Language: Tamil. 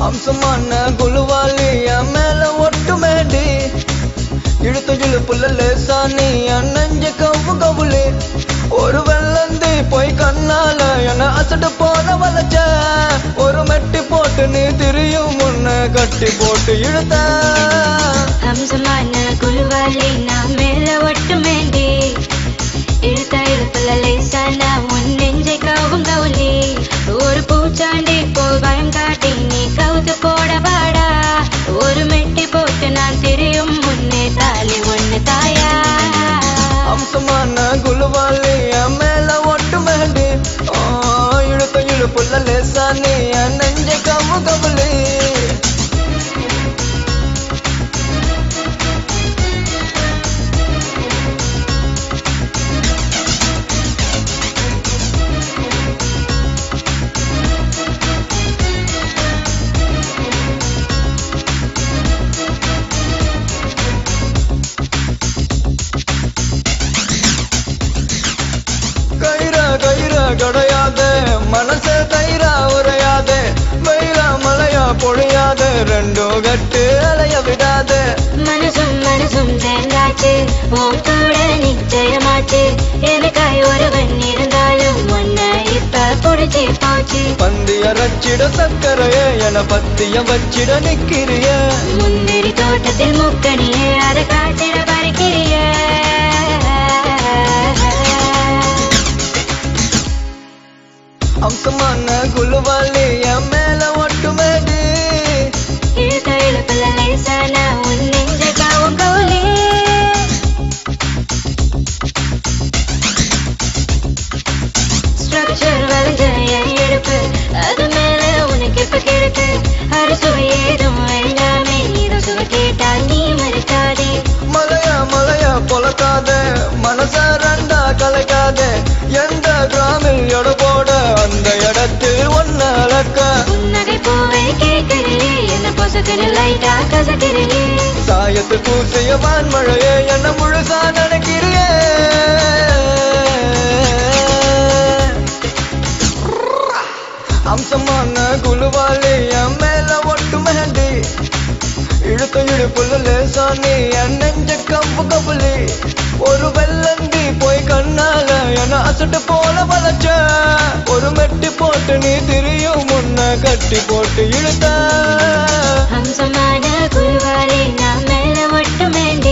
அம்சமான குழுவாளி என் மேல ஒட்டுமேடி இழுத்த இழுப்புல லேசானி நெஞ்ச கவ்வு கவுளி ஒரு வெள்ளந்தி போய் கண்ணால என்ன அசட்டு போன வளைச்ச ஒரு மெட்டி போட்டு நீ திரியும் முன்ன கட்டி போட்டு இழுத்த அம்சமான குழுவாளி நான் மேல ஒட்டுமேடி இழுத்த இழுப்புல லேசானா உன் நெஞ்சை கவ்வும் கவுளி ஒரு பூச்சாண்டி போல் பயம் காட்டி நீ கவுத்து போட வாடா ஒரு மெட்டி போட்டு நான் திரியும் முன்னே தாலி ஒண்ணு தாயா அம்சமான குழுவாளி என் மேல ஒட்டுமேடி இழுத்த இழுப்புல லேசானி நெஞ்ச கவ்வு கவுளி கிடையாது மனச தயிரா உரையாது வெயிலா மழையா பொழியாது ரெண்டும் கட்டு அலைய விடாது மனசும் மனசும் சேர்ந்தாச்சு உன் கூட நிச்சயமாச்சு எனக்காய் ஒருவன் இருந்தாலும் உன்னை இப்ப புடிச்சு போச்சு பந்தி அரைச்சிட சக்கரையே என பத்திய வச்சிட நிக்கிறிய முந்திரி தோட்டத்தில் முக்கணியே அதை காட்டிட பறிக்கிறிய அம்சமான குழுவாளி என் மேல ஒட்டுமேடி இழுத்த இழுப்புல லேசானா உன் நெஞ்ச கவ்வும் கவுளி ஸ்ட்ரக்சர் வளைஞ்ச என் இடுப்பு அது மேல உனக்கு இப்ப கிழக்கு அறுசுவை ஏதும் வேண்டாமே இதோ சுவை கேட்டா நீ மறுக்காதே மலையா பொலக்காதே மனச ரெண்டா கலைக்காதே எந்த கிராமில் எட போட அந்த இடத்தில் ஒன்ன அளக்க உன்னகை பூவை கேட்கிறியே என்ன பொசுக்குன்னு லைட்டா கசக்கிறியே சாயத்து பூசிய வான்மழையே என்ன முழுசா நினைக்கிறியே அம்சமான குழுவாளி என் மேல ஒட்டுமேடி இழுத்த இழுப்புல லேசானி நெஞ்ச கம்பு கபுலி ஒரு வெள்ளந்தி போய் கண்ணால என அசட்டு போல வளைச்ச ஒரு மெட்டி போட்டு நீ திரியும் முன்ன கட்டி போட்டு இழுத்த அம்சமான குழுவாளி நான் மேல ஒட்டுமேடி